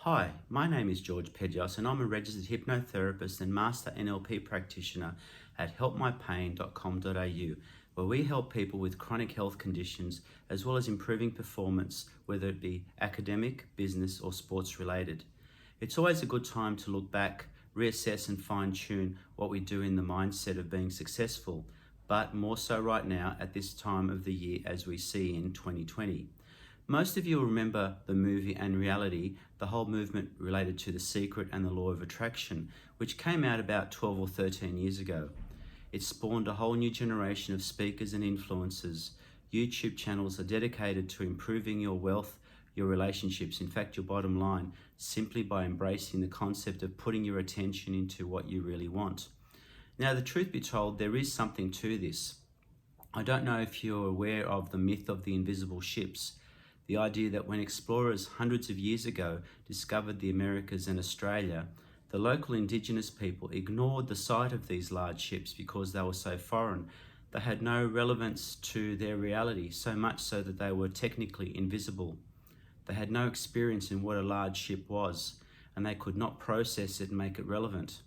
Hi, my name is George Pedios and I'm a registered hypnotherapist and master NLP practitioner at helpmypain.com.au, where we help people with chronic health conditions as well as improving performance, whether it be academic, business or sports related. It's always a good time to look back, reassess and fine-tune what we do in the mindset of being successful, but more so right now at this time of the year as we see in 2020. Most of you will remember the movie and reality, the whole movement related to The Secret and the Law of Attraction, which came out about 12 or 13 years ago. It spawned a whole new generation of speakers and influencers. YouTube channels are dedicated to improving your wealth, your relationships, in fact your bottom line, simply by embracing the concept of putting your attention into what you really want. Now, the truth be told, there is something to this. I don't know if you're aware of the myth of the invisible ships. The idea that when explorers hundreds of years ago discovered the Americas and Australia, the local indigenous people ignored the sight of these large ships because they were so foreign. They had no relevance to their reality, so much so that they were technically invisible. They had no experience in what a large ship was, and they could not process it and make it relevant.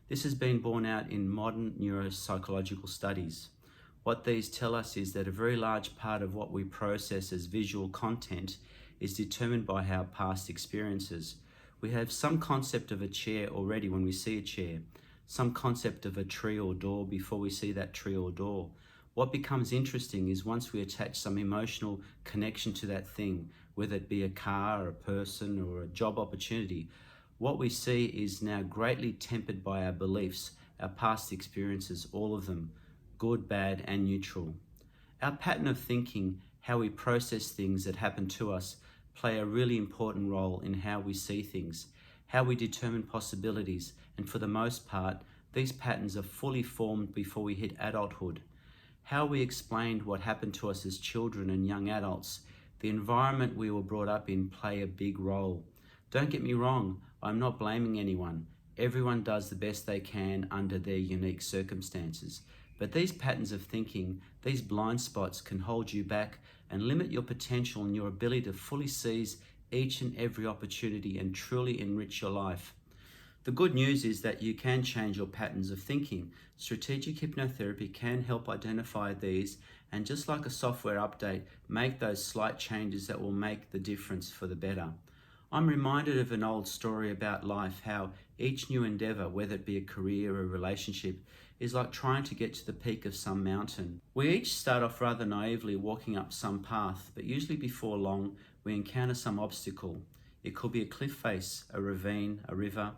This has been borne out in modern neuropsychological studies. What these tell us is that a very large part of what we process as visual content is determined by our past experiences. We have some concept of a chair already when we see a chair, some concept of a tree or door before we see that tree or door. What becomes interesting is once we attach some emotional connection to that thing, whether it be a car, a person, or a job opportunity, what we see is now greatly tempered by our beliefs, our past experiences, all of them, good, bad, and neutral. Our pattern of thinking, how we process things that happen to us, play a really important role in how we see things, how we determine possibilities, and for the most part, these patterns are fully formed before we hit adulthood. How we explained what happened to us as children and young adults, the environment we were brought up in play a big role. Don't get me wrong, I'm not blaming anyone. Everyone does the best they can under their unique circumstances. But these patterns of thinking, these blind spots can hold you back and limit your potential and your ability to fully seize each and every opportunity and truly enrich your life. The good news is that you can change your patterns of thinking. Strategic hypnotherapy can help identify these and, just like a software update, make those slight changes that will make the difference for the better. I'm reminded of an old story about life, how each new endeavor, whether it be a career or a relationship, is like trying to get to the peak of some mountain. We each start off rather naively walking up some path, but usually before long we encounter some obstacle. It could be a cliff face, a ravine, a river,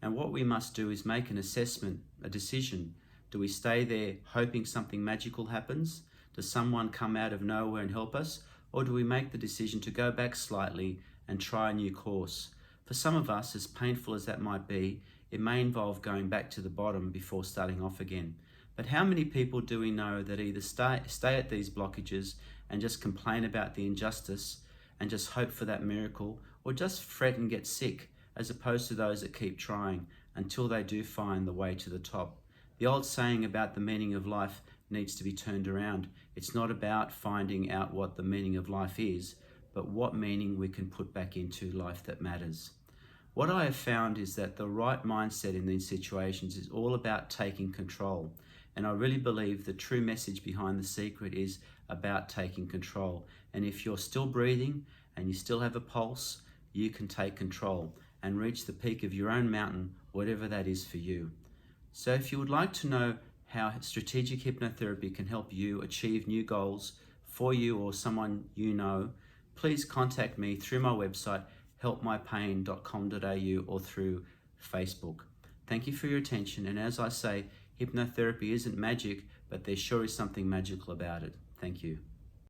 and what we must do is make an assessment, a decision. Do we stay there hoping something magical happens? Does someone come out of nowhere and help us? Or do we make the decision to go back slightly and try a new course? For some of us, as painful as that might be, it may involve going back to the bottom before starting off again. But how many people do we know that either stay at these blockages and just complain about the injustice and just hope for that miracle, or just fret and get sick, as opposed to those that keep trying until they do find the way to the top? The old saying about the meaning of life needs to be turned around. It's not about finding out what the meaning of life is, but what meaning we can put back into life that matters. What I have found is that the right mindset in these situations is all about taking control. And I really believe the true message behind The Secret is about taking control. And if you're still breathing and you still have a pulse, you can take control and reach the peak of your own mountain, whatever that is for you. So if you would like to know how strategic hypnotherapy can help you achieve new goals for you or someone you know, please contact me through my website, helpmypain.com.au, or through Facebook. Thank you for your attention, and as I say, hypnotherapy isn't magic, but there sure is something magical about it. Thank you.